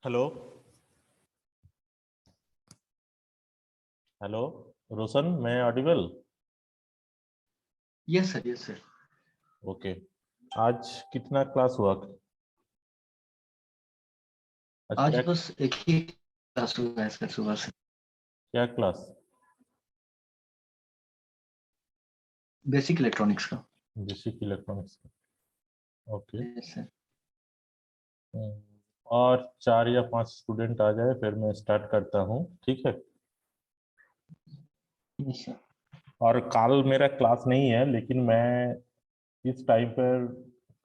Hello. Hello रोशन, मैं Audible? Yes sir, yes sir. Okay. आज कितना क्लास हुआ? आज आज क्या बस एक ही क्लास हुआ है सर सुबह से। क्या क्लास? बेसिक इलेक्ट्रॉनिक्स का। Basic electronics. Okay. Yes sir. और 4 या 5 स्टूडेंट आ जाए फिर मैं स्टार्ट करता हूँ, ठीक है? Yes sir. और कल मेरा क्लास नहीं है, लेकिन मैं इस टाइम पर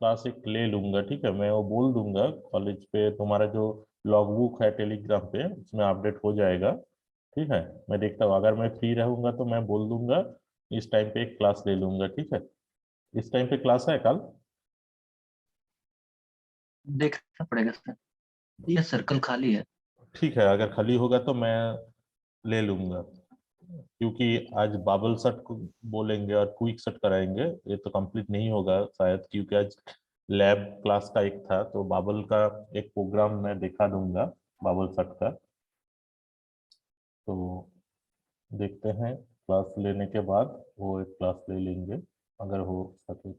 क्लास एक ले लूंगा, ठीक है? मैं वो बोल दूंगा कॉलेज पे, तुम्हारा जो लॉग बुक है टेलीग्राम पे उसमें अपडेट हो जाएगा, ठीक है? मैं देखता हूँ, अगर मैं फ्री रहूंगा तो मैं बोल दूंगा इस टाइम पे एक क्लास ले लूंगा, ठीक है? इस टाइम पे क्लास है कल? देखना पड़ेगा सर। यस सर, कल खाली है। ठीक है, अगर खाली होगा तो मैं ले लूंगा, क्योंकि आज बाबल सेट को बोलेंगे और क्विक सेट कराएंगे। ये तो कंप्लीट नहीं होगा शायद, क्योंकि आज लैब क्लास का एक था, तो बाबल का एक प्रोग्राम मैं दिखा दूंगा, बाबल सेट का। तो देखते हैं, क्लास लेने के बाद वो एक क्लास ले लेंगे अगर हो सके।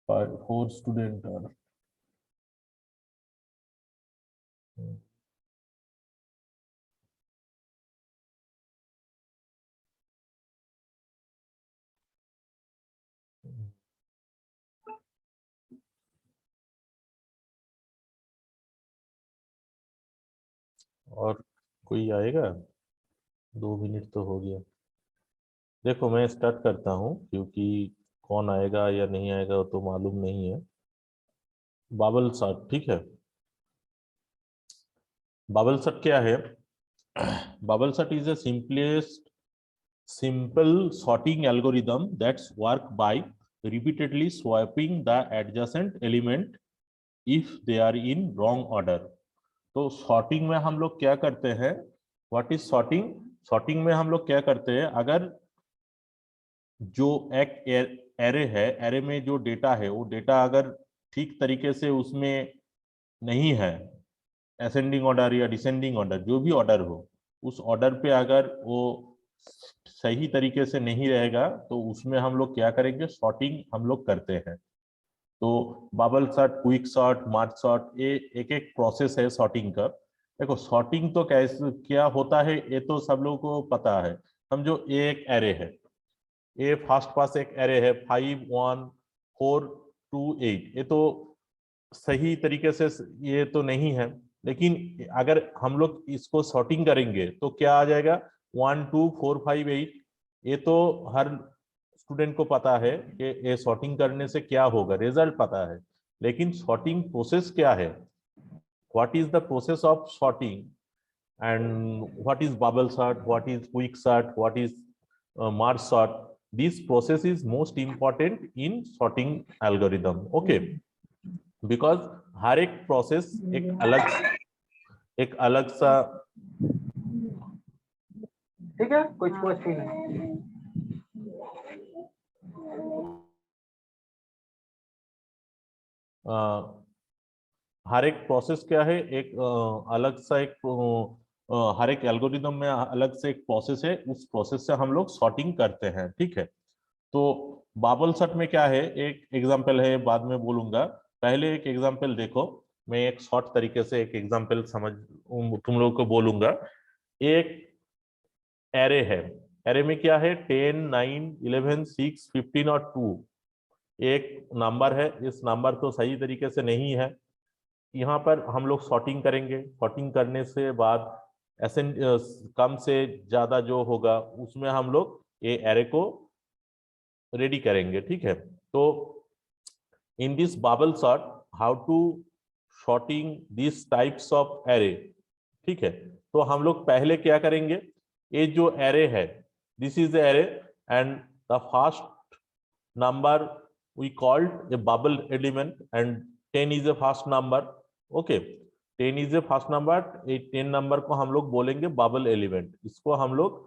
4 स्टूडेंट और कोई आएगा? 2 मिनट तो हो गया। देखो, मैं स्टार्ट करता हूँ, क्योंकि कौन आएगा या नहीं आएगा वो तो मालूम नहीं है। बाबल शॉट, ठीक है? बाबल शॉट क्या है? बाबल shot is a simplest simple sorting algorithm that's work by repeatedly swapping the adjacent element if they are in wrong order. तो सॉर्टिंग में हम लोग क्या करते हैं? What is sorting? सॉर्टिंग में हम लोग क्या करते हैं, अगर जो एक एरे है, एरे में जो डेटा है वो डेटा अगर ठीक तरीके से उसमें नहीं है, असेंडिंग ऑर्डर या डिसेंडिंग ऑर्डर, जो भी ऑर्डर हो, उस ऑर्डर पे अगर वो सही तरीके से नहीं रहेगा तो उसमें हम लोग क्या करेंगे? सॉर्टिंग हम लोग करते हैं। तो बबल सॉर्ट, क्विक सॉर्ट, मार्ज सॉर्ट, ये एक एक प्रोसेस है सॉर्टिंग का। देखो, सॉर्टिंग तो कैसे क्या होता है ये तो सब लोगों को पता है। समझो, ये एक एरे है, ये फर्स्ट पास एक एरे है 5 1 4 2 8, ये तो सही तरीके से ये तो नहीं है। लेकिन अगर हम लोग इसको सॉर्टिंग करेंगे तो क्या आ जाएगा? 1 2 4 5 8। ये तो हर स्टूडेंट को पता है कि ये सॉर्टिंग करने से क्या होगा, रिजल्ट पता है। लेकिन सॉर्टिंग प्रोसेस क्या है? What is the process of sorting, and what is bubble sort, what is quick sort, what is merge sort? This process is most important in sorting algorithm, okay? Because हर एक process एक अलग सा ठीक है, कुछ भी नहीं। अ, हर एक प्रोसेस क्या है, एक अलग सा एक हर एक एल्गोरिदम में अलग से एक प्रोसेस है, उस प्रोसेस से हम लोग सॉर्टिंग करते हैं, ठीक है? तो बाबल सेट में क्या है, एक एग्जांपल है, बाद में बोलूंगा। पहले एक एग्जांपल देखो, मैं एक शॉर्ट तरीके से एक एग्जांपल समझ तुम लोग को बोलूंगा। एक एरे है, एरे में क्या है? 10 9 11 6 15 और 2 एक नंबर है। इस नंबर तो सही तरीके से नहीं है। यहाँ पर हम लोग सॉर्टिंग करेंगे, सॉर्टिंग करने से बाद ऐसे कम से ज्यादा जो होगा उसमें हम लोग ये एरे को रेडी करेंगे, ठीक है? तो in this bubble sort, how to sorting this types of array, ठीक है? तो हम लोग पहले क्या करेंगे, ये जो एरे है, this is array, and the first number we called a bubble element, and 10 is a first number, okay? 10 is a first number, ये 10 नंबर को हम लोग बोलेंगे बबल एलिमेंट। इसको हम लोग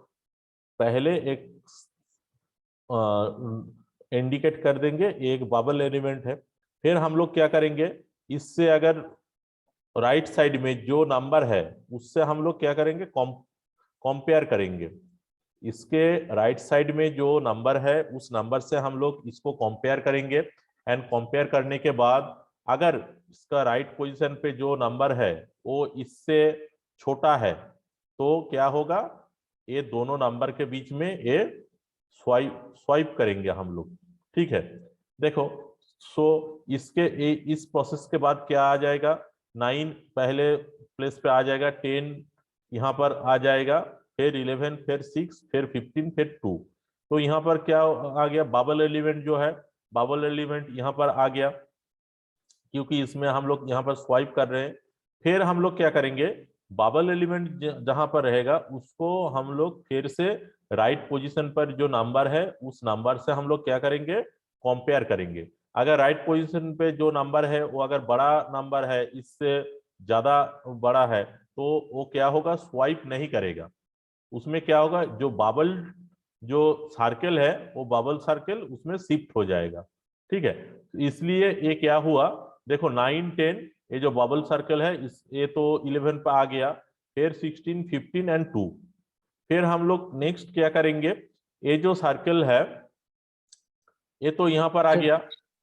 पहले एक इंडिकेट कर देंगे, एक बबल एलिमेंट है। फिर हम लोग क्या करेंगे, इससे अगर राइट साइड में जो नंबर है उससे हम लोग क्या करेंगे, कंपेयर करेंगे। इसके राइट साइड में जो नंबर है उस नंबर से हम लोग इसको कंपेयर करेंगे, एंड कंपेयर करने के बाद अगर इसका राइट पोजीशन पे जो नंबर है वो इससे छोटा है तो क्या होगा, ये दोनों नंबर के बीच में ये स्वाइप करेंगे हम लोग। ठीक है, देखो। सो इस प्रोसेस के बाद क्या आ जाएगा, 9 पहले प्लेस पे आ जाएगा, 10 यहाँ पर आ जाएगा, फिर 11, फिर 6, फिर 15, फिर 2। तो यहाँ पर क्या आ गया, बबल एलिमेंट जो है, बबल एलिमेंट यहाँ पर आ गया, क्योंकि इसमें हम लोग यहाँ पर स्वाइप कर रहे हैं। फिर हम लोग क्या करेंगे, बबल एलिमेंट जहां पर रहेगा उसको हम लोग फिर से राइट पोजीशन पर जो नंबर है उस नंबर से हम लोग क्या करेंगे, कंपेयर करेंगे। अगर राइट पोजीशन पे जो नंबर है वो अगर बड़ा नंबर है, इससे ज्यादा बड़ा है, तो वो क्या होगा, स्वाइप नहीं करेगा। उसमें क्या होगा, जो बबल जो सर्कल है वो बबल सर्कल उसमें शिफ्ट हो जाएगा। ठीक है, इसलिए ये क्या हुआ, देखो 9, 10 ये जो बबल सर्कल है इस ये तो 11 पे आ गया, फिर 16, 15 एंड 2। फिर हम लोग नेक्स्ट क्या करेंगे, ये जो सर्कल है ये तो यहाँ पर आ गया,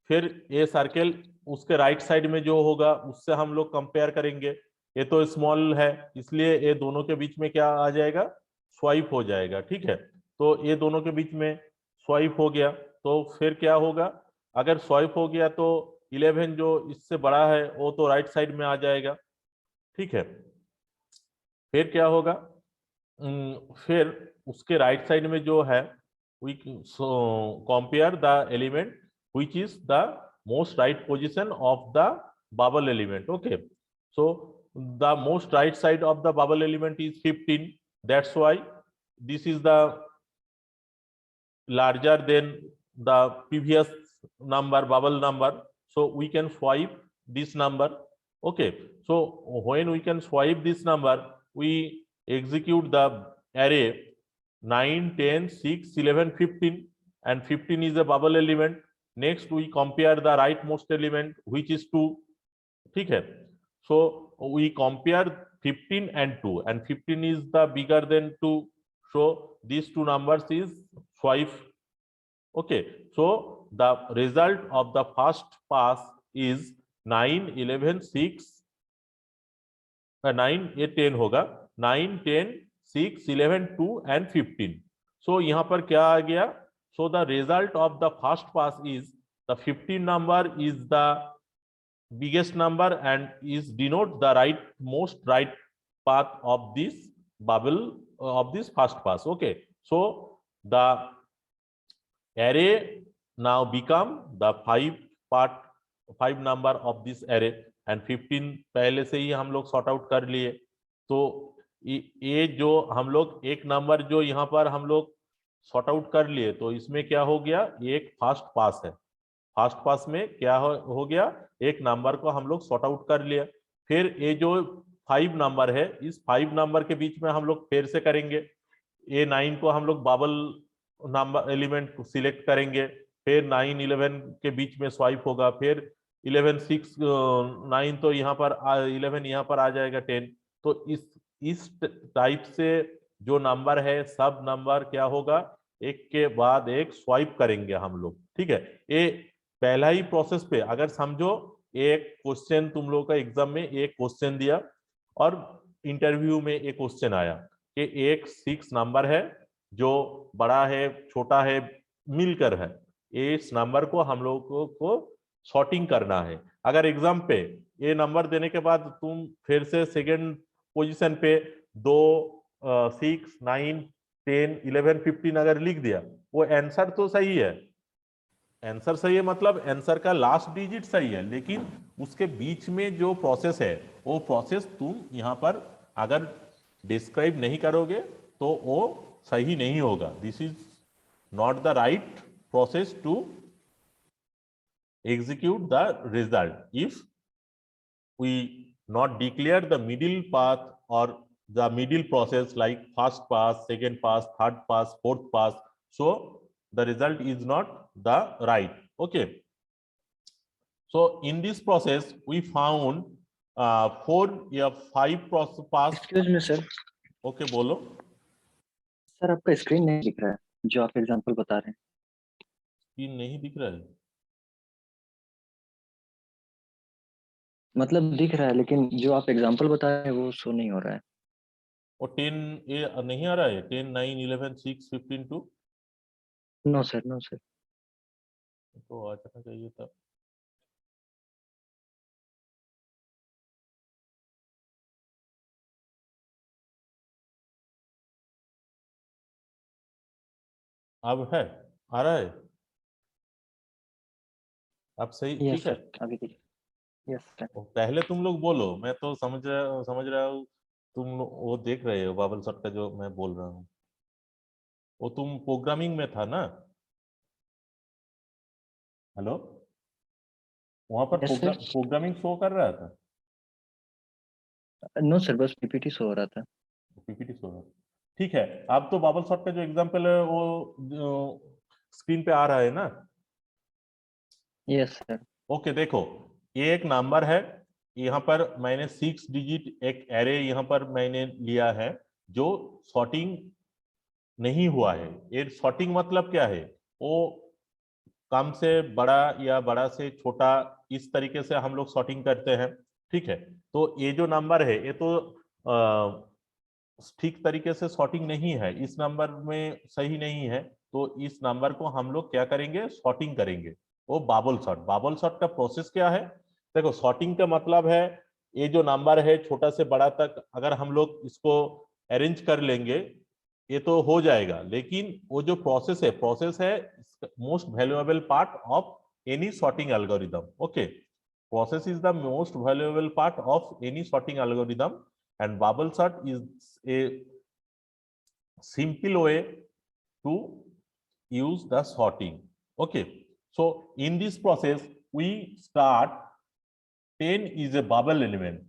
फिर ये सर्कल उसके राइट साइड में जो होगा उससे हम लोग कंपेयर करेंगे। ये तो स्मॉल है इसलिए ये दोनों के बीच में क्या आ जाएगा, स्वाइप हो जाएगा। ठीक है, तो ये दोनों के बीच में स्वाइप हो गया, तो फिर क्या होगा, अगर स्वाइप हो गया तो 11 जो इससे बड़ा है वो तो राइट साइड में आ जाएगा। ठीक है, फिर क्या होगा, फिर उसके राइट साइड में जो है, we compare the element which is the most right position of the bubble element. Okay, so the most right side of the bubble element is 15. That's why this is the larger than the previous number, bubble number, so we can swipe this number. Okay, so when we can swipe this number, we execute the array 9, 10, 6, 11, 15, and 15 is a bubble element. Next we compare the rightmost element which is 2. ठीक है, so we compare 15 and 2, and 15 is the bigger than 2, so these two numbers is swipe. Okay, so the result of the first pass is 9, 11, 6, 9 ये 10 होगा, 9, 10, 6, 11, 2 and 15. So यहाँ पर क्या आ गया, so the result of the first pass is the 15 number is the biggest number and is denote the right path of this bubble of this first pass. Okay, so the array now become the 5 number of this array, and 15 पहले से ही हम लोग sort out कर लिए। तो ये जो हम लोग एक नंबर जो यहाँ पर हम लोग सॉर्ट आउट कर लिए, तो इसमें क्या हो गया, एक फास्ट पास है। फास्ट पास में क्या हो गया, एक नंबर को हम लोग सॉर्ट आउट कर लिया। फिर ये जो 5 नंबर है, इस 5 नंबर के बीच में हम लोग फिर से करेंगे। ये 9 को हम लोग बबल नंबर एलिमेंट को सिलेक्ट करेंगे, फिर 9, 11 के बीच में स्वाइप होगा, फिर 11, 6, 9 तो यहाँ पर 11 यहाँ पर आ जाएगा 10। तो इस टाइप से जो नंबर है सब नंबर क्या होगा, एक के बाद एक स्वाइप करेंगे हम लोग। ठीक है, ये पहला ही प्रोसेस पे अगर समझो, एक क्वेश्चन तुम लोगों का एग्जाम में एक क्वेश्चन दिया और इंटरव्यू में एक क्वेश्चन आया कि एक 6 नंबर है जो बड़ा है छोटा है मिलकर है, इस नंबर को हम लोगों को सॉर्टिंग करना है। अगर एग्जाम पे ये नंबर देने के बाद तुम फिर से सेकंड पोजीशन पे 2, 6, 9, 10, 11, 15 अगर लिख दिया, वो आंसर तो सही है, आंसर सही है मतलब आंसर का लास्ट डिजिट सही है, लेकिन उसके बीच में जो प्रोसेस है वो प्रोसेस तुम यहाँ पर अगर डिस्क्राइब नहीं करोगे तो वो सही नहीं होगा। This is not the right process to execute the result if we not declare the middle path or the middle process like first pass, second pass, third pass, fourth pass, so the result is not the right. Okay, so in this process we found 4 या 5 पास। Excuse me sir, okay बोलो। Sir आपका screen नहीं दिख रहा है जो आप example बता रहे हैं। स्क्रीन नहीं दिख रहा है? मतलब दिख रहा है लेकिन जो आप एग्जांपल बता रहे हैं वो शो नहीं हो रहा है। और 10 ये नहीं आ रहा है? 10, 9, 11, 6, 15, 2 नो सर, नो सर। तो आ जाना चाहिए था। अब है, आ रहा है? अब सही यस ठीक है? सर, अभी दिख। Yes sir. पहले तुम लोग बोलो, मैं तो समझ रहा हूँ। तुम लोग वो देख रहे हो बाबल शॉट का जो मैं बोल रहा हूँ, वो तुम प्रोग्रामिंग में था ना? हेलो, वहां पर यस सर। प्रोग्रामिंग शो कर रहा था? नो सर, बस पीपीटी शो हो रहा था। पीपीटी शो है? ठीक है। अब तो बाबल शॉट का जो एग्जांपल है वो स्क्रीन पे आ रहा है ना? Yes sir. ओके देखो, ये एक नंबर है। यहाँ पर मैंने 6 डिजिट एक एरे यहाँ पर मैंने लिया है, जो सॉर्टिंग नहीं हुआ है। ये सॉर्टिंग मतलब क्या है? वो कम से बड़ा या बड़ा से छोटा, इस तरीके से हम लोग सॉर्टिंग करते हैं। ठीक है, तो ये जो नंबर है ये तो ठीक तरीके से सॉर्टिंग नहीं है, इस नंबर में सही नहीं है। तो इस नंबर को हम लोग क्या करेंगे? सॉर्टिंग करेंगे। वो बाबल सॉर्ट। बाबल सॉर्ट का प्रोसेस क्या है? देखो, सॉर्टिंग का मतलब है ये जो नंबर है छोटा से बड़ा तक अगर हम लोग इसको अरेंज कर लेंगे ये तो हो जाएगा, लेकिन वो जो प्रोसेस है most valuable part of any sorting algorithm. Okay, process is the most valuable part of any sorting algorithm, and bubble sort is a simple way to use the sorting. Okay, so in this process we start 10 is a bubble element.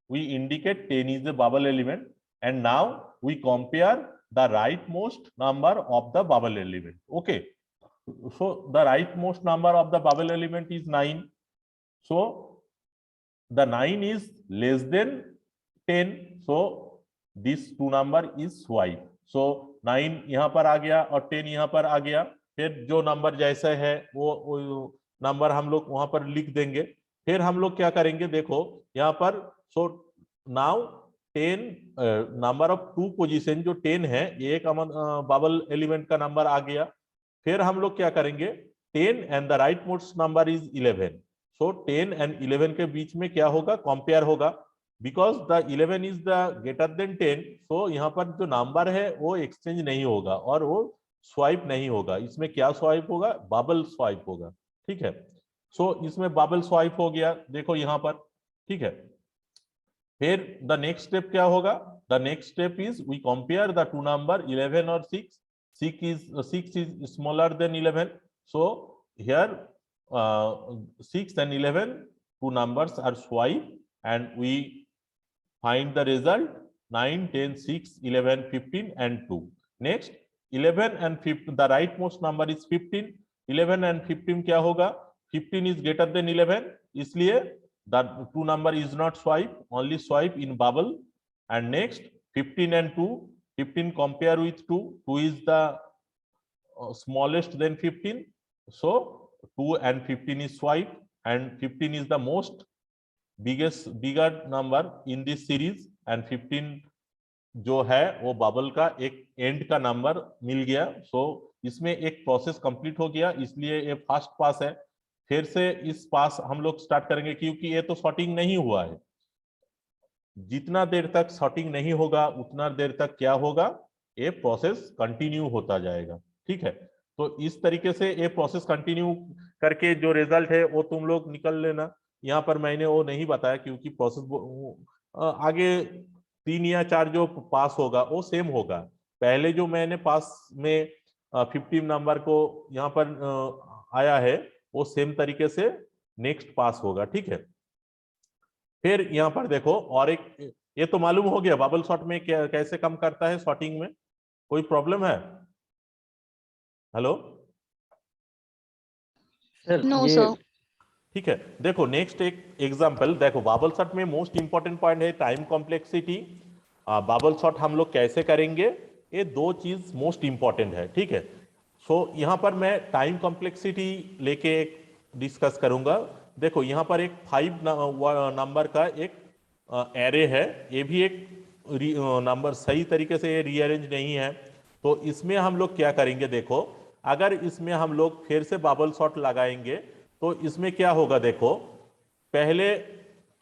We indicate 10 is a bubble element, and now we compare the rightmost number of the bubble element. Okay, so the rightmost number of the bubble element is 9. So the 9 is less than 10, so this two number is swipe. So 9 यहाँ पर आ गया और 10 यहाँ पर आ गया। फिर जो number जैसा है वो नंबर हम लोग वहां पर लिख देंगे। फिर हम लोग क्या करेंगे, देखो यहाँ पर। So now 10 number of two position जो 10 है, ये एक बबल एलिमेंट का नंबर आ गया। फिर हम लोग क्या करेंगे, 10 and the right most number is 11। So 10 and 11 के बीच में क्या होगा? कंपेयर होगा। Because the 11 is the greater than 10, so यहाँ पर जो नंबर है वो एक्सचेंज नहीं होगा और वो स्वाइप नहीं होगा। इसमें क्या स्वाइप होगा? बबल स्वाइप होगा। ठीक है, सो इसमें बबल स्वाइप हो गया, देखो यहाँ पर। ठीक है, फिर द नेक्स्ट स्टेप क्या होगा? The next step is we compare the two number 11 और 6। 6 is smaller than 11, so here 6 and 11 two numbers are swipe, and we find the result 9, 10, 6, 11, 15 and 2. Next 11 and 15, the rightmost number is 15। 11 and 15 क्या होगा? 15 is greater than 11, इसलिए the two number is not swipe, only swipe in bubble। And next 15 and 2, 15 compare with 2, 2 is the smallest than 15, so 2 and 15 is swipe, and 15 is the most bigger number in this series, and 15 जो है वो bubble का एक and का number मिल गया। सो इसमें एक process complete हो गया, इसलिए ये फर्स्ट पास है। फिर से इस पास हम लोग स्टार्ट करेंगे, क्योंकि ये तो सॉर्टिंग नहीं हुआ है। जितना देर तक सॉर्टिंग नहीं होगा उतना देर तक क्या होगा? ये प्रोसेस कंटिन्यू होता जाएगा। ठीक है, तो इस तरीके से ये प्रोसेस कंटिन्यू करके जो रिजल्ट है वो तुम लोग निकल लेना। यहाँ पर मैंने वो नहीं बताया क्योंकि प्रोसेस आगे 3 या 4 जो पास होगा वो सेम होगा। पहले जो मैंने पास में 15 नंबर को यहाँ पर आया है वो सेम तरीके से नेक्स्ट पास होगा। ठीक है, फिर यहाँ पर देखो और एक, ये तो मालूम हो गया बबल शॉट में क्या कैसे कम करता है सॉर्टिंग में। कोई प्रॉब्लम है? हेलो? सर नो ये सर। ठीक है। देखो नेक्स्ट एक एग्जांपल देखो, बाबल शॉट में मोस्ट इंपॉर्टेंट पॉइंट है टाइम कॉम्प्लेक्सिटी। बाबल शॉट हम लोग कैसे करेंगे, ये दो चीज मोस्ट इंपॉर्टेंट है, ठीक है। सो यहाँ पर मैं टाइम कॉम्प्लेक्सिटी लेके डिस्कस करूंगा। देखो यहाँ पर एक 5 नंबर का एक एरे है, ये भी एक नंबर सही तरीके से रीअरेंज नहीं है। तो इसमें हम लोग क्या करेंगे, देखो अगर इसमें हम लोग फिर से बबल शॉट लगाएंगे तो इसमें क्या होगा, देखो पहले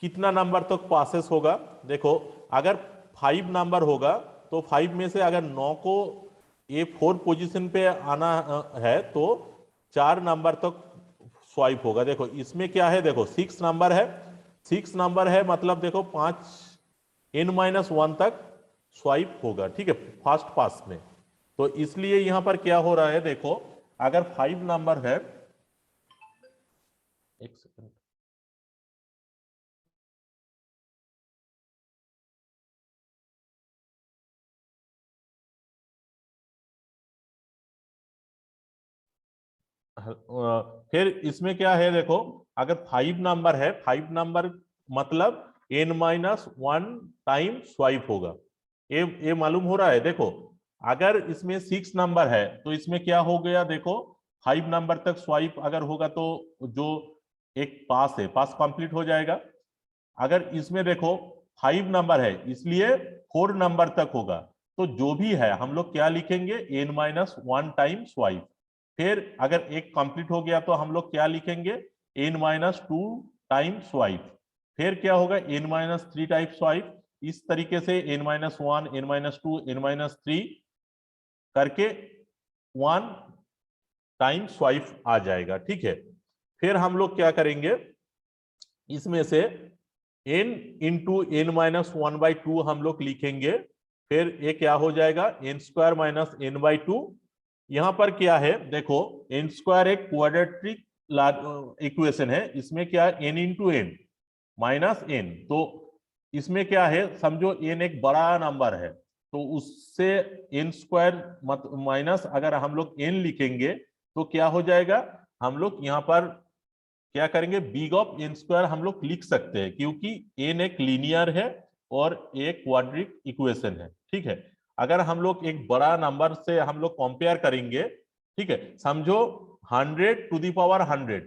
कितना नंबर तक पासेस होगा। देखो अगर 5 नंबर होगा तो 5 में से अगर 9 को ये 4 पोजीशन पे आना है तो 4 नंबर तक स्वाइप होगा। देखो इसमें क्या है, देखो 6 नंबर है, 6 नंबर है मतलब देखो 5 n-1 तक स्वाइप होगा, ठीक है, फर्स्ट पास में। तो इसलिए यहां पर क्या हो रहा है, देखो अगर 5 नंबर है, एक सेकंड, फिर इसमें क्या है, देखो अगर 5 नंबर है, 5 नंबर मतलब n-1 टाइम स्वाइप होगा। ये मालूम हो रहा है। देखो अगर इसमें 6 नंबर है तो इसमें क्या हो गया, देखो 5 नंबर तक स्वाइप अगर होगा तो जो एक पास है, पास कंप्लीट हो जाएगा। अगर इसमें देखो 5 नंबर है इसलिए 4 नंबर तक होगा, तो जो भी है हम लोग क्या लिखेंगे, n-1 टाइम स्वाइप। फिर अगर एक कंप्लीट हो गया तो हम लोग क्या लिखेंगे, n-2 टाइम स्वाइप। फिर क्या होगा, n-3 टाइप स्वाइप। इस तरीके से n-1 n-2 n-3 करके 1 टाइम स्वाइप आ जाएगा, ठीक है। फिर हम लोग क्या करेंगे, इसमें से n इंटू n-1/2 हम लोग लिखेंगे। फिर ये क्या हो जाएगा, n² - n/2। यहां पर क्या है, देखो n² एक क्वाड्रेटिक इक्वेशन है, इसमें क्या है n into n minus n। तो इसमें क्या है, समझो n एक बड़ा नंबर है तो उससे n² माइनस अगर हम लोग n लिखेंगे तो क्या हो जाएगा, हम लोग यहाँ पर क्या करेंगे, बिग ऑफ n² हम लोग लिख सकते हैं क्योंकि n एक लीनियर है और एक क्वाड्रिक इक्वेशन है, ठीक है। अगर हम लोग एक बड़ा नंबर से हम लोग कंपेयर करेंगे, ठीक है, समझो 100⁻100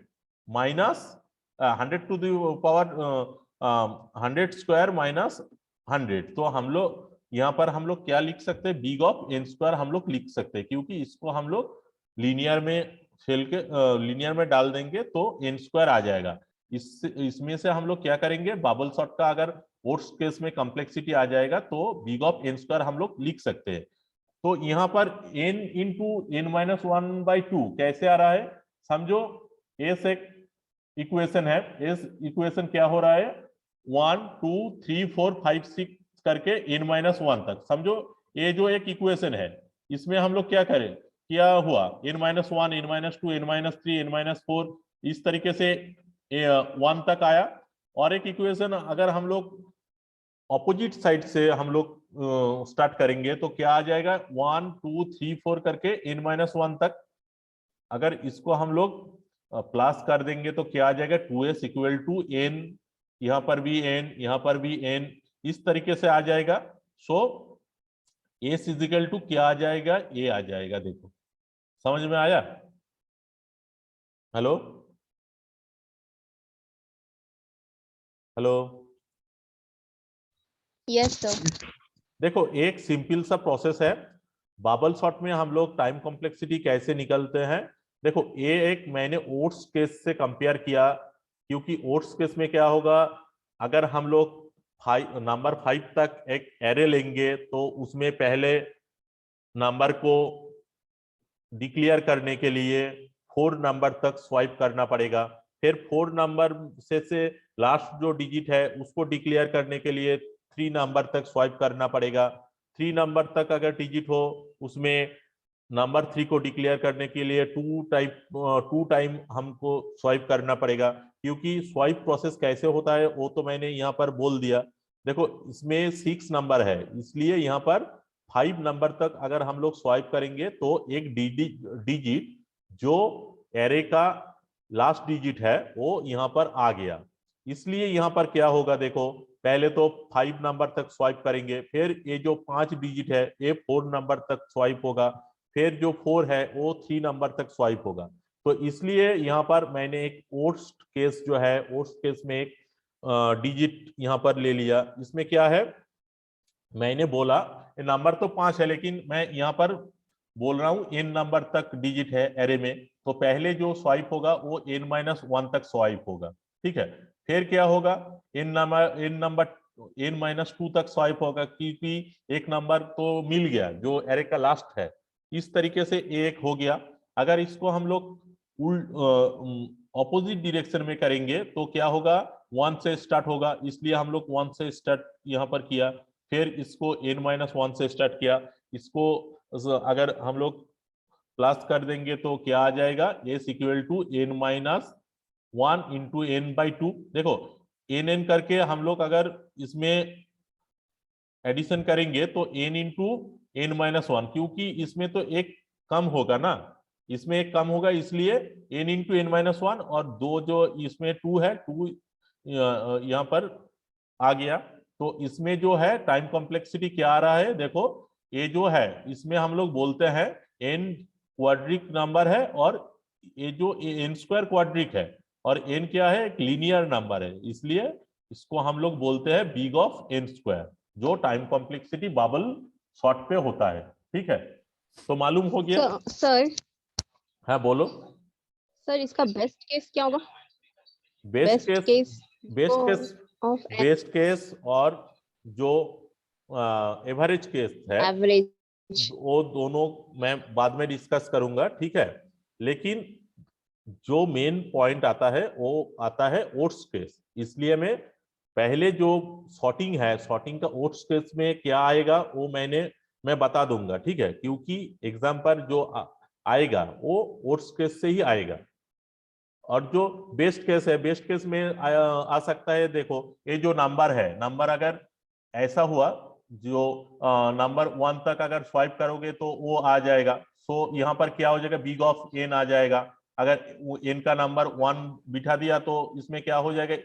माइनस 100⁻100² माइनस 100, तो हम लोग यहाँ पर हम लोग क्या लिख सकते हैं, बिग ऑफ n² हम लोग लिख सकते हैं क्योंकि इसको हम लोग लीनियर में फेल के लीनियर में डाल देंगे तो n² आ जाएगा। इसमें से हम लोग क्या करेंगे, बबल शॉट का अगर वर्स्ट केस में कॉम्प्लेक्सिटी आ जाएगा तो बिग ऑफ n² हम लोग लिख सकते हैं। तो यहाँ पर n इंटू n-1/2 कैसे आ रहा है, समझो एस एक इक्वेशन है, इस इक्वेशन क्या हो रहा है 1 2 3 4 5 6 करके n-1 तक, समझो ये जो एक इक्वेशन है इसमें हम लोग क्या करें, क्या हुआ n-1 n-2 n-3 n-4 इस तरीके से 1 तक आया। और एक इक्वेशन अगर हम लोग ऑपोजिट साइड से हम लोग स्टार्ट करेंगे तो क्या आ जाएगा 1 2 3 4 करके n-1 तक। अगर इसको हम लोग प्लस कर देंगे तो क्या आ जाएगा 2s इक्वल टू n, यहाँ पर भी n, यहाँ पर भी n, इस तरीके से आ जाएगा। सो s इजिकल टू क्या आ जाएगा, a आ जाएगा। देखो समझ में आया, हेलो हेलो। Yes sir. देखो एक सिंपल सा प्रोसेस है, बबल शॉट में हम लोग टाइम कॉम्प्लेक्सिटी कैसे निकलते हैं। देखो ये एक मैंने ओट्स केस से कंपेयर किया क्योंकि ओट्स केस में क्या होगा, अगर हम लोग नंबर 5 तक एक एरे लेंगे तो उसमें पहले नंबर को डिक्लेयर करने के लिए 4 नंबर तक स्वाइप करना पड़ेगा। फिर 4 नंबर से लास्ट जो डिजिट है उसको डिक्लेयर करने के लिए 3 नंबर तक स्वाइप करना पड़ेगा। 3 नंबर तक अगर डिजिट हो उसमें नंबर 3 को डिक्लेयर करने के लिए 2 टाइम हमको स्वाइप करना पड़ेगा। क्योंकि स्वाइप प्रोसेस कैसे होता है वो तो मैंने यहाँ पर बोल दिया। देखो इसमें 6 नंबर है इसलिए यहाँ पर 5 नंबर तक अगर हम लोग स्वाइप करेंगे तो एक डिजिट जो एरे का लास्ट डिजिट है वो यहाँ पर आ गया। इसलिए यहाँ पर क्या होगा, देखो पहले तो 5 नंबर तक स्वाइप करेंगे, फिर ये जो 5 डिजिट है ये 4 नंबर तक स्वाइप होगा, फिर जो 4 है वो 3 नंबर तक स्वाइप होगा। तो इसलिए यहाँ पर मैंने एक वर्स्ट केस जो है, वर्स्ट केस में एक डिजिट यहाँ पर ले लिया। इसमें क्या है, मैंने बोला नंबर तो 5 है, लेकिन मैं यहाँ पर बोल रहा हूँ n नंबर तक डिजिट है एरे में, तो पहले जो स्वाइप होगा वो n-1 तक स्वाइप होगा, ठीक है। फिर क्या होगा, n-2 तक स्वाइप होगा, क्योंकि एक नंबर तो मिल गया जो एरे का लास्ट है। इस तरीके से एक हो गया। अगर इसको हम लोग ऑपोजिट डायरेक्शन में करेंगे तो क्या होगा, 1 से स्टार्ट होगा, इसलिए हम लोग 1 से स्टार्ट यहाँ पर किया। फिर इसको n-1 से स्टार्ट किया। इसको अगर हम लोग प्लस कर देंगे तो क्या आ जाएगा, s equal to n-1 into n/2। देखो n करके हम लोग अगर इसमें एडिशन करेंगे तो n इंटू n-1, क्योंकि इसमें तो एक कम होगा ना, इसमें एक कम होगा, इसलिए n इंटू n-1, और दो जो इसमें 2 है, 2 यहाँ पर आ गया। तो इसमें जो है टाइम कॉम्प्लेक्सिटी क्या आ रहा है, देखो ये जो है इसमें हम लोग बोलते हैं n क्वाड्रिक नंबर है, और ये जो n² क्वाड्रिक है, और n क्या है, एक लीनियर नंबर है, इसलिए इसको हम लोग बोलते हैं बिग ऑफ n², जो टाइम कॉम्प्लेक्सिटी बबल शॉर्ट पे होता है, ठीक है। तो मालूम हो गया। सर हाँ बोलो। सर इसका बेस्ट केस क्या होगा? Best case, case best case, of best case और जो एवरेज केस है एवरेज। वो दोनों मैं बाद में डिस्कस करूंगा, ठीक है। लेकिन जो मेन पॉइंट आता है वो आता है ओट्स केस, इसलिए मैं पहले जो सॉर्टिंग है, सॉर्टिंग का ओट्स केस में क्या आएगा वो मैं बता दूंगा, ठीक है, क्योंकि एग्जाम पर जो आएगा वो ओट्स केस से ही आएगा। और जो बेस्ट केस है, बेस्ट केस में आ सकता है, देखो ये जो नंबर है, नंबर अगर ऐसा हुआ जो नंबर 1 तक अगर स्वाइप करोगे तो वो आ जाएगा, सो यहाँ पर क्या हो जाएगा, बिग ऑफ n आ जाएगा। अगर n का नंबर 1 बिठा दिया तो इसमें क्या हो जाएगा,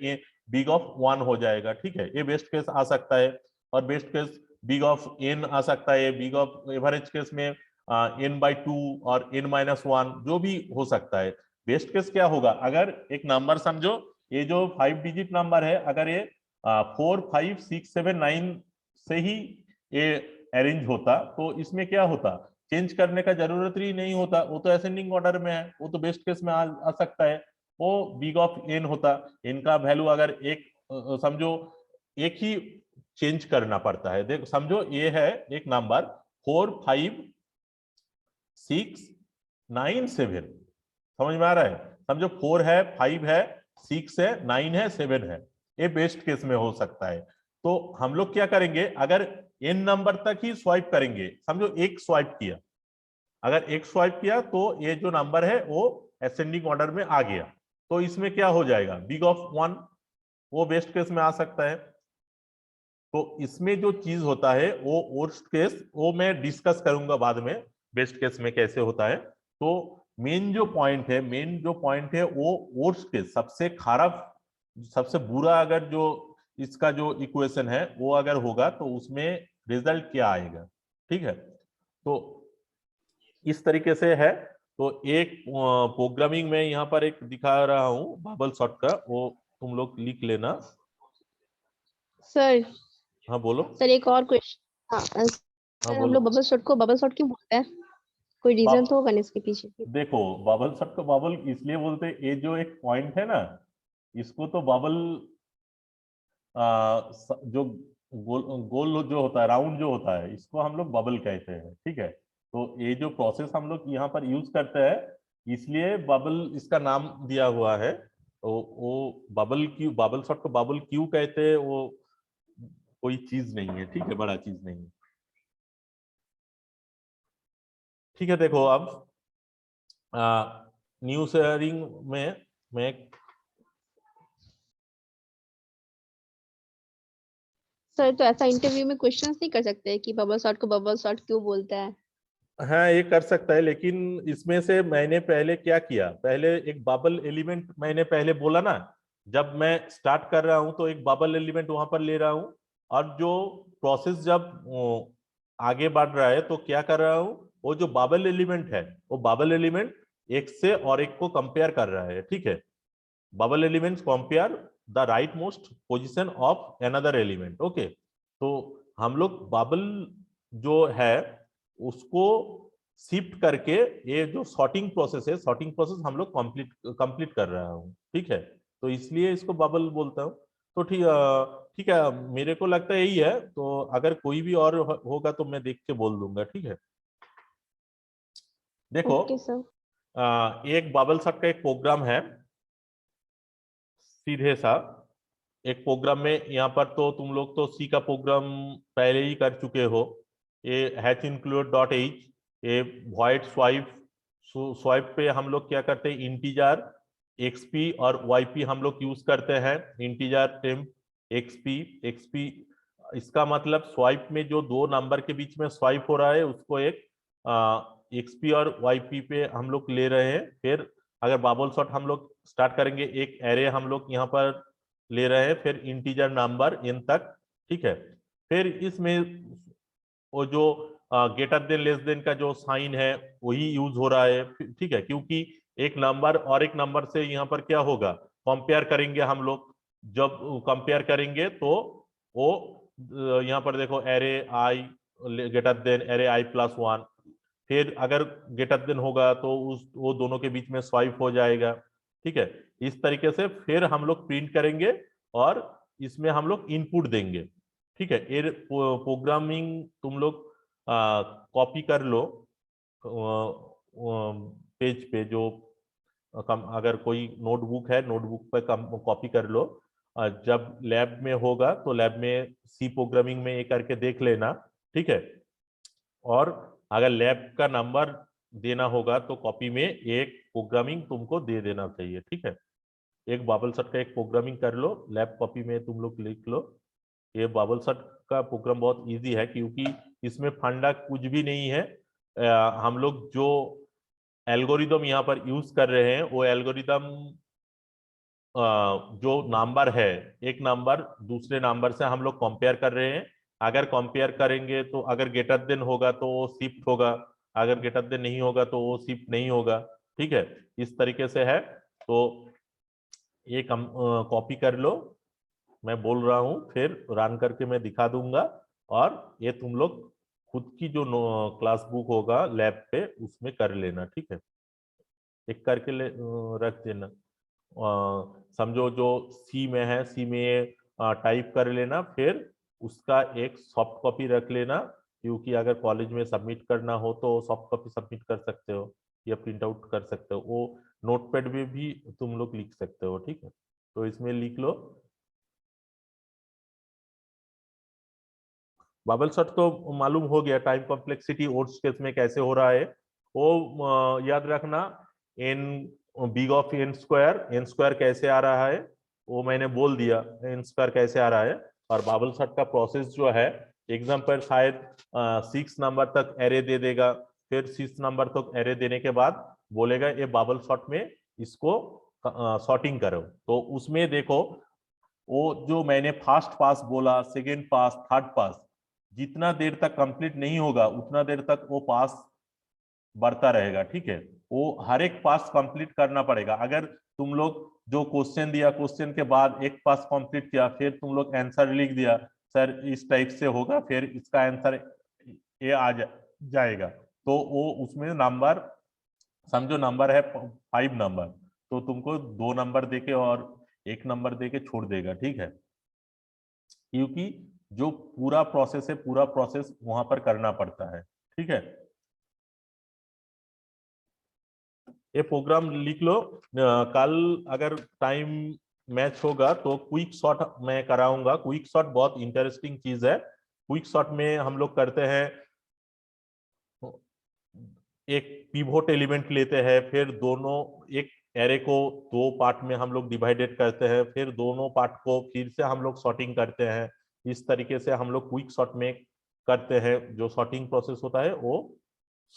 बिग ऑफ 1 हो जाएगा, ठीक है। ये बेस्ट केस आ सकता है। और best case big of n आ सकता है, बिग ऑफ एवरेज केस में n/2 और n-1 जो भी हो सकता है। बेस्ट केस क्या होगा, अगर एक नंबर समझो, ये जो 5 डिजिट नंबर है, अगर ये 4 5 6 7 9 से ही ये अरेंज होता तो इसमें क्या होता, चेंज करने का जरूरत ही नहीं होता, वो तो असेंडिंग ऑर्डर में है, वो तो बेस्ट केस में आ सकता है, वो बिग ऑफ n होता। इनका वैल्यू अगर एक समझो एक ही चेंज करना पड़ता है, देखो समझो ये है एक नंबर 4 5 6 9 7, समझ में आ रहा है, समझो 4 है, 5 है, 6 है, 9 है, 7 है, ये बेस्ट केस में हो सकता है। तो हम लोग क्या करेंगे, अगर n नंबर तक ही स्वाइप करेंगे, समझो एक स्वाइप किया, अगर एक स्वाइप किया तो ये जो नंबर है वो असेंडिंग ऑर्डर में आ गया, तो इसमें क्या हो जाएगा, बिग ऑफ 1, वो बेस्ट केस में आ सकता है। तो इसमें जो चीज होता है वो वर्स्ट केस, वो मैं डिस्कस करूंगा बाद में, बेस्ट केस में कैसे होता है। तो मेन जो पॉइंट है, मेन जो पॉइंट है वो वर्स्ट केस, सबसे खराब, सबसे बुरा अगर जो इसका जो इक्वेशन है वो अगर होगा तो उसमें रिजल्ट क्या आएगा, ठीक है। तो इस तरीके से है। तो एक प्रोग्रामिंग में यहाँ पर एक दिखा रहा हूँ बबल शॉट का, वो तुम लोग लिख लेना। सर हाँ बोलो। सर एक और क्वेश्चन। हाँ सर हम बोलो। लोग बबल शॉट को बबल शॉट क्यों बोलते हैं? कोई रीजन तो होगा ना इसके पीछे? देखो बबल शॉट को बबल इसलिए बोलते हैं, ये जो एक पॉइंट है ना, इसको तो बबल जो गोल गोल जो होता है, राउंड जो होता है, इसको हम लोग बबल कहते हैं, ठीक है। तो ये जो प्रोसेस हम लोग यहाँ पर यूज करते हैं, इसलिए बबल इसका नाम दिया हुआ है। तो वो बबल क्यों, बबल शॉट को बबल क्यों कहते हैं, वो कोई चीज नहीं है, ठीक है, बड़ा चीज नहीं है, ठीक है। देखो अब न्यू शेयरिंग में मैं सर तो ऐसा इंटरव्यू में क्वेश्चंस नहीं कर सकते कि बबल शॉट को बबल शॉट क्यों बोलता है? हाँ ये कर सकता है, लेकिन इसमें से मैंने पहले क्या किया, पहले एक बबल एलिमेंट मैंने पहले बोला ना, जब मैं स्टार्ट कर रहा हूं तो एक बबल एलिमेंट वहां पर ले रहा हूं, और जो प्रोसेस जब आगे बढ़ रहा है तो क्या कर रहा हूं, वो जो बबल एलिमेंट है वो बबल एलिमेंट एक से और एक को कंपेयर कर रहा है, ठीक है। Bubble elements compare the right most position of another element, okay. तो हम लोग बबल जो है उसको शिफ्ट करके, ये जो सॉर्टिंग प्रोसेस है, सॉर्टिंग प्रोसेस हम लोग कंप्लीट कर रहा हूँ, ठीक है। तो इसलिए इसको बबल बोलता हूँ। तो ठीक है, मेरे को लगता है यही है। तो अगर कोई भी और होगा तो मैं देख के बोल दूंगा, ठीक है। देखो, ओके सर। एक बबल सर्ट का एक प्रोग्राम है, सीधे सा एक प्रोग्राम में। यहाँ पर तो तुम लोग तो सी का प्रोग्राम पहले ही कर चुके हो। ये हैच इंक्लूड डॉट एच, ये वॉइड स्वाइप, स्वाइप पे हम लोग क्या करते हैं, इंटीजर एक्सपी और वाईपी हम लोग यूज करते हैं। इंटीजर टेम्प एक्सपी, एक्सपी इसका मतलब स्वाइप में जो दो नंबर के बीच में स्वाइप हो रहा है उसको एक एक्सपी और वाईपी पे हम लोग ले रहे हैं। फिर अगर बबल सॉर्ट हम लोग स्टार्ट करेंगे, एक एरे हम लोग यहाँ पर ले रहे हैं, फिर इंटीजर नंबर इन तक, ठीक है। फिर इसमें वो जो ग्रेटर देन लेस देन का जो साइन है वही यूज हो रहा है, ठीक है। क्योंकि एक नंबर और एक नंबर से यहाँ पर क्या होगा, कंपेयर करेंगे हम लोग। जब कंपेयर करेंगे तो वो यहाँ पर देखो, एरे आई ग्रेटर देन एरे आई प्लस वन, फिर अगर ग्रेटर देन होगा तो उस वो दोनों के बीच में स्वाइप हो जाएगा, ठीक है। इस तरीके से फिर हम लोग प्रिंट करेंगे और इसमें हम लोग इनपुट देंगे, ठीक है। ये प्रोग्रामिंग तुम लोग कॉपी कर लो पेज पे, जो अगर कोई नोटबुक है नोटबुक पे कॉपी कर लो। जब लैब में होगा तो लैब में सी प्रोग्रामिंग में ये करके देख लेना, ठीक है। और अगर लैब का नंबर देना होगा तो कॉपी में एक प्रोग्रामिंग तुमको दे देना चाहिए, ठीक है। एक बबल सेट का एक प्रोग्रामिंग कर लो, लैब कॉपी में तुम लोग लिख लो। ये बबल सेट का प्रोग्राम बहुत इजी है, क्योंकि इसमें फंडा कुछ भी नहीं है। हम लोग जो एल्गोरिदम यहाँ पर यूज कर रहे हैं वो एल्गोरिदम जो नंबर है, एक नंबर दूसरे नंबर से हम लोग कंपेयर कर रहे हैं। अगर कंपेयर करेंगे तो अगर ग्रेटर देन होगा तो वो शिफ्ट होगा, अगर ग्रेटर देन नहीं होगा तो वो शिफ्ट नहीं होगा, ठीक है। इस तरीके से है। तो ये कॉपी कर लो, मैं बोल रहा हूँ फिर रन करके मैं दिखा दूंगा। और ये तुम लोग खुद की जो क्लास बुक होगा लैब पे उसमें कर लेना, ठीक है। एक करके रख देना। समझो जो सी में है, सी में टाइप कर लेना, फिर उसका एक सॉफ्ट कॉपी रख लेना, क्योंकि अगर कॉलेज में सबमिट करना हो तो सॉफ्ट कॉपी सबमिट कर सकते हो या प्रिंट आउट कर सकते हो। वो नोटपैड में भी तुम लोग लिख सकते हो, ठीक है। तो इसमें लिख लो। बबल शॉट तो मालूम हो गया, टाइम कॉम्प्लेक्सिटी और केस में कैसे हो रहा है वो याद रखना। N big of N square कैसे आ रहा है वो मैंने बोल दिया, एन स्क्वायर कैसे आ रहा है। और बबल शॉट का प्रोसेस जो है, एग्जाम पर शायद 6 नंबर तक एरे दे देगा, फिर 6 नंबर तक एरे देने के बाद बोलेगा ये बबल शॉट में इसको सॉर्टिंग करो। तो उसमें देखो, वो जो मैंने फर्स्ट पास बोला, सेकेंड पास, थर्ड पास, जितना देर तक कंप्लीट नहीं होगा उतना देर तक वो पास बढ़ता रहेगा, ठीक है। वो हर एक पास कंप्लीट करना पड़ेगा। अगर तुम लोग जो क्वेश्चन दिया, क्वेश्चन के बाद एक पास कंप्लीट किया, फिर तुम लोग आंसर लिख दिया, सर इस टाइप से होगा, फिर इसका आंसर ये जाएगा, तो वो उसमें नंबर, समझो नंबर है 5 नंबर, तो तुमको 2 नंबर देके और 1 नंबर देके छोड़ देगा, ठीक है। क्योंकि जो पूरा प्रोसेस है पूरा प्रोसेस वहां पर करना पड़ता है, ठीक है। ये प्रोग्राम लिख लो। कल अगर टाइम मैच होगा तो क्विक शॉट मैं कराऊंगा। क्विक शॉट बहुत इंटरेस्टिंग चीज है। क्विक शॉट में हम लोग करते हैं, एक पिवोट एलिमेंट लेते हैं, फिर दोनों एक एरे को 2 पार्ट में हम लोग डिवाइडेड करते हैं, फिर दोनों पार्ट को फिर से हम लोग सॉर्टिंग करते हैं। इस तरीके से हम लोग क्विक सॉर्ट में करते हैं। जो सॉर्टिंग प्रोसेस होता है वो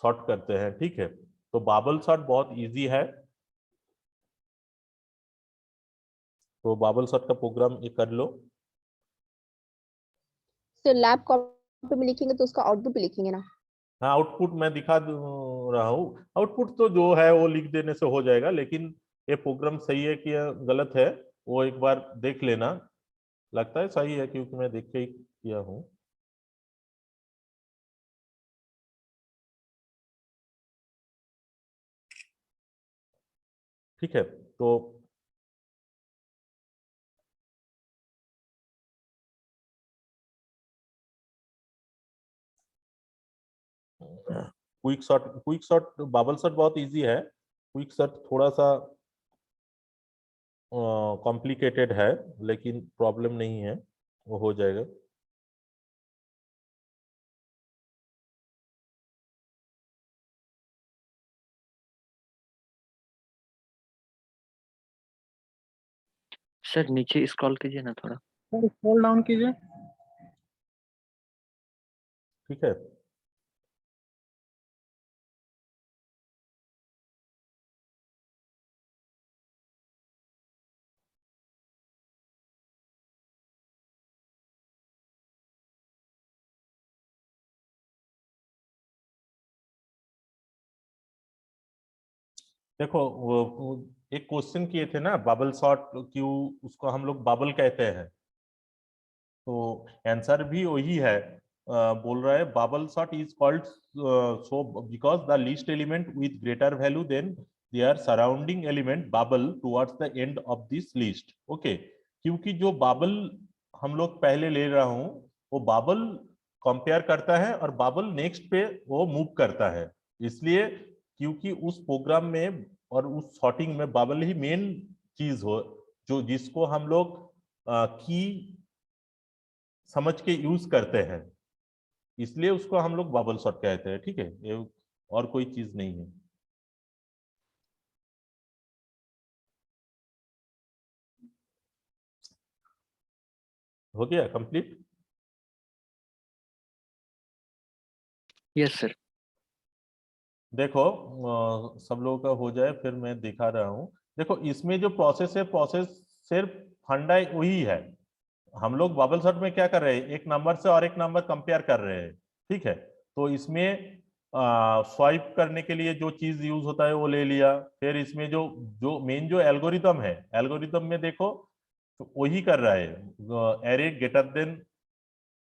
सॉर्ट करते हैं, ठीक है। तो बाबल सॉर्ट बहुत इजी है, तो बाबल सॉर्ट का प्रोग्राम ये कर लो। तो लैब कॉपी में लिखेंगे तो उसका आउटपुट भी लिखेंगे ना? हाँ, आउटपुट मैं दिखा रहा हूँ। आउटपुट तो जो है वो लिख देने से हो जाएगा, लेकिन ये प्रोग्राम सही है कि या गलत है वो एक बार देख लेना। लगता है सही है क्योंकि मैं देख के ही किया हूँ। ठीक है, तो क्विक शॉट बाबल शॉट बहुत इजी है। क्विक शॉट थोड़ा सा कॉम्प्लिकेटेड है, लेकिन प्रॉब्लम नहीं है, वो हो जाएगा। सर नीचे स्क्रॉल कीजिए ना थोड़ा। सर स्क्रॉल डाउन कीजिए। ठीक है, देखो एक क्वेश्चन किए थे ना, बबल शॉट क्यों उसको हम लोग बबल कहते हैं, तो आंसर भी वही है। बोल रहा है bubble sort is called so because the least element with greater value than their surrounding element bubble towards the end of this list. Okay, क्योंकि जो बबल हम लोग पहले ले रहा हूं वो बबल कंपेयर करता है और बबल नेक्स्ट पे वो मूव करता है, इसलिए क्योंकि उस प्रोग्राम में और उस सॉर्टिंग में बबल ही मेन चीज हो, जो जिसको हम लोग की समझ के यूज करते हैं, इसलिए उसको हम लोग बबल शॉट कहते हैं। ठीक है, ये और कोई चीज नहीं है। हो गया कंप्लीट? Yes sir. देखो सब लोगों का हो जाए फिर मैं दिखा रहा हूँ। देखो इसमें जो प्रोसेस है, प्रोसेस सिर्फ फंडा वही है। हम लोग बबल शॉट में क्या कर रहे हैं, एक नंबर से और एक नंबर कंपेयर कर रहे हैं। ठीक है, तो इसमें स्वाइप करने के लिए जो चीज यूज होता है वो ले लिया। फिर इसमें जो जो मेन जो एल्गोरिथम है, एल्गोरिथम में देखो तो वही कर रहा है, array greater than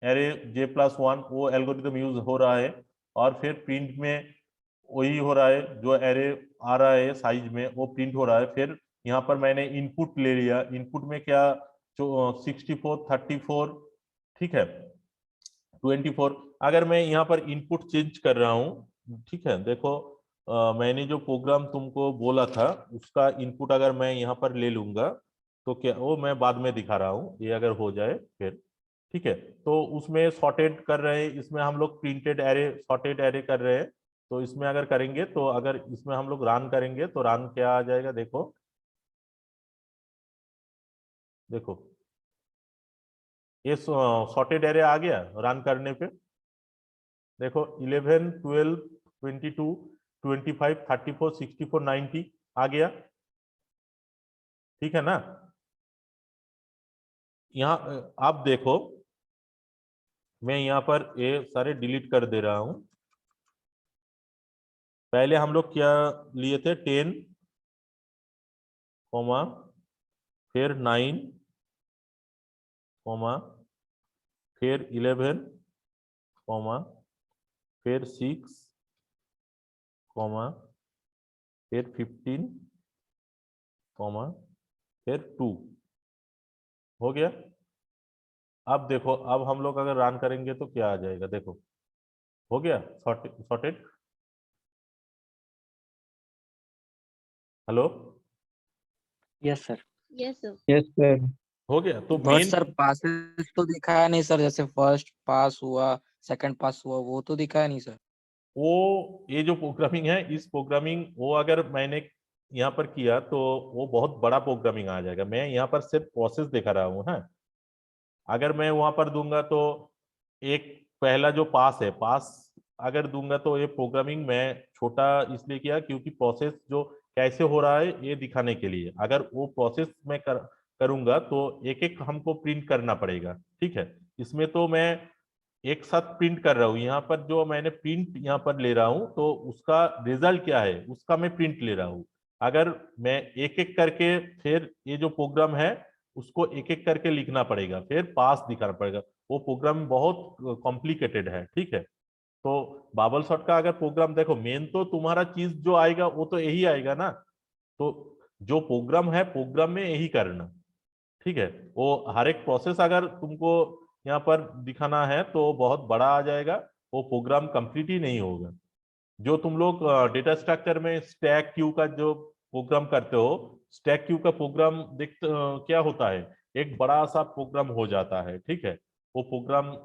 array J+1 वो एल्गोरिथम यूज हो रहा है। और फिर प्रिंट में वही हो रहा है, जो एरे आ रहा है साइज में वो प्रिंट हो रहा है। फिर यहाँ पर मैंने इनपुट ले लिया, इनपुट में क्या 64 34, ठीक है 24। अगर मैं यहाँ पर इनपुट चेंज कर रहा हूँ, ठीक है देखो मैंने जो प्रोग्राम तुमको बोला था उसका इनपुट अगर मैं यहाँ पर ले लूंगा तो क्या, वो मैं बाद में दिखा रहा हूँ, ये अगर हो जाए फिर। ठीक है, तो उसमें सॉर्टेड कर रहे हैं, इसमें हम लोग प्रिंटेड एरे सॉर्टेड एरे कर रहे हैं। तो इसमें अगर करेंगे तो अगर इसमें हम लोग रन करेंगे तो रन क्या आ जाएगा, देखो देखो ये सॉर्टेड एरे आ गया रन करने पे। देखो 11 12 22 25 34 64 90 आ गया। ठीक है ना, यहाँ आप देखो मैं यहाँ पर ये सारे डिलीट कर दे रहा हूँ। पहले हम लोग क्या लिए थे, 10 कोमा फिर 9 कोमा फिर 11 कोमा फिर 6 कोमा फिर 15 कोमा फिर 2 हो गया। अब देखो अब हम लोग अगर रन करेंगे तो क्या आ जाएगा, देखो हो गया sorted. Hello, yes sir. Yes sir. Yes sir. हो गया तो बट मेन सर पासेस तो दिखाया नहीं सर, जैसे फर्स्ट पास हुआ सेकंड पास हुआ वो तो दिखाया नहीं सर। वो ये जो प्रोग्रामिंग है, इस प्रोग्रामिंग वो अगर मैंने यहाँ पर किया तो वो बहुत बड़ा प्रोग्रामिंग आ जाएगा। मैं यहाँ पर सिर्फ प्रोसेस दिखा रहा हूँ। हाँ, अगर मैं वहां पर दूंगा तो एक पहला जो पास है, पास अगर दूंगा तो ये प्रोग्रामिंग मैं छोटा इसलिए किया क्योंकि प्रोसेस जो कैसे हो रहा है ये दिखाने के लिए। अगर वो प्रोसेस मैं करूंगा तो एक एक हमको प्रिंट करना पड़ेगा, ठीक है। इसमें तो मैं एक साथ प्रिंट कर रहा हूँ, यहाँ पर जो मैंने प्रिंट यहाँ पर ले रहा हूँ तो उसका रिजल्ट क्या है उसका मैं प्रिंट ले रहा हूँ। अगर मैं एक एक करके फिर ये जो प्रोग्राम है उसको एक एक करके लिखना पड़ेगा, फिर पास दिखाना पड़ेगा, वो प्रोग्राम बहुत कॉम्प्लिकेटेड है, ठीक है। तो बाबल शॉट का अगर प्रोग्राम देखो, मेन तो तुम्हारा चीज जो आएगा वो तो यही आएगा ना। तो जो प्रोग्राम है प्रोग्राम में यही करना, ठीक है। वो हर एक प्रोसेस अगर तुमको यहाँ पर दिखाना है तो बहुत बड़ा आ जाएगा, वो प्रोग्राम कंप्लीट ही नहीं होगा। जो तुम लोग डेटा स्ट्रक्चर में स्टैक क्यू का जो प्रोग्राम करते हो, स्टैक क्यू का प्रोग्राम क्या होता है, एक बड़ा सा प्रोग्राम हो जाता है, ठीक है। वो प्रोग्राम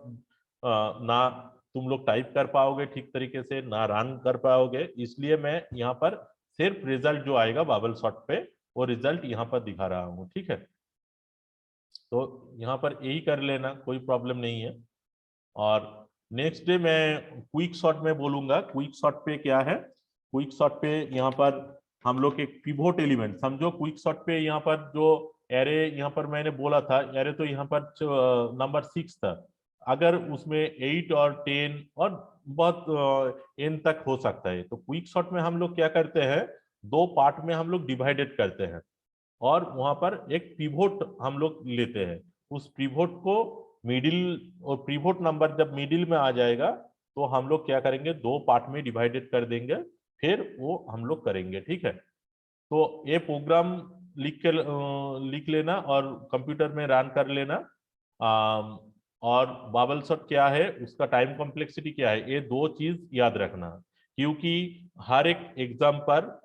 ना तुम लोग टाइप कर पाओगे ठीक तरीके से, ना रन कर पाओगे। इसलिए मैं यहाँ पर सिर्फ रिजल्ट जो आएगा बाबल शॉट पे वो रिजल्ट यहाँ पर दिखा रहा हूँ, ठीक है। तो यहाँ पर यही कर लेना, कोई प्रॉब्लम नहीं है। और नेक्स्ट डे मैं क्विक शॉट में बोलूंगा। क्विक शॉट पे क्या है, क्विक शॉट पे यहाँ पर हम लोग एक पिवोट एलिमेंट समझो। क्विक शॉट पे यहाँ पर जो एरे यहाँ पर मैंने बोला था, एरे तो यहाँ पर नंबर 6 था। अगर उसमें 8 और 10 और बहुत एन तक हो सकता है, तो क्विक शॉट में हम लोग क्या करते हैं, दो पार्ट में हम लोग डिवाइडेड करते हैं और वहां पर एक पिवोट हम लोग लेते हैं। उस पिवोट को मिडिल, और पिवोट नंबर जब मिडिल में आ जाएगा तो हम लोग क्या करेंगे, दो पार्ट में डिवाइडेड कर देंगे, फिर वो हम लोग करेंगे, ठीक है। तो ये प्रोग्राम लिख लेना और कंप्यूटर में रन कर लेना। और बाबल शॉट क्या है, उसका टाइम कॉम्प्लेक्सिटी क्या है, ये दो चीज याद रखना। क्योंकि हर एक एग्जाम पर,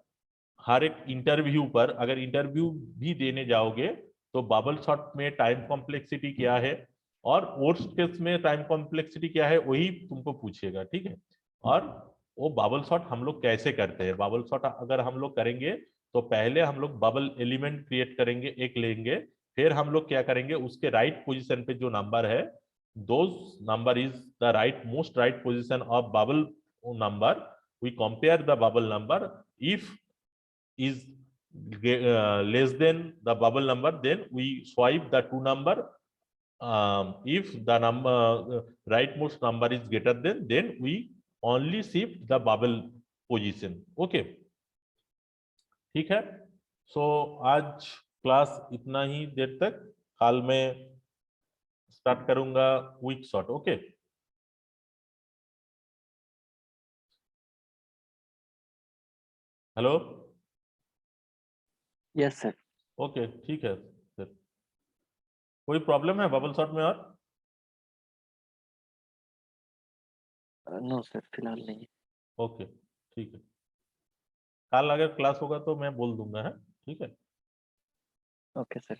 हर एक इंटरव्यू पर अगर इंटरव्यू भी देने जाओगे तो बाबल शॉट में टाइम कॉम्प्लेक्सिटी क्या है और वर्स्ट केस में टाइम कॉम्प्लेक्सिटी क्या है वही तुमको पूछेगा, ठीक है। और वो बाबल शॉट हम लोग कैसे करते हैं, बाबल शॉट अगर हम लोग करेंगे तो पहले हम लोग बबल एलिमेंट क्रिएट करेंगे, एक लेंगे, फिर हम लोग क्या करेंगे, उसके राइट पोजीशन पे जो नंबर है, those number is the right most right position of bubble number, we compare the bubble number, if is less than the bubble number, then we swipe the two number. If the number rightmost number is greater than, then we only shift the bubble position. Okay, ठीक है। सो आज class इतना ही देर तक, कल मैं start करूंगा quick shot. Okay, hello, yes sir. Okay ठीक है सर। कोई प्रॉब्लम है बबल शॉट में? और नो सर, फिलहाल नहीं। ओके ठीक है, कल अगर क्लास होगा तो मैं बोल दूंगा है, ठीक है। Okay sir.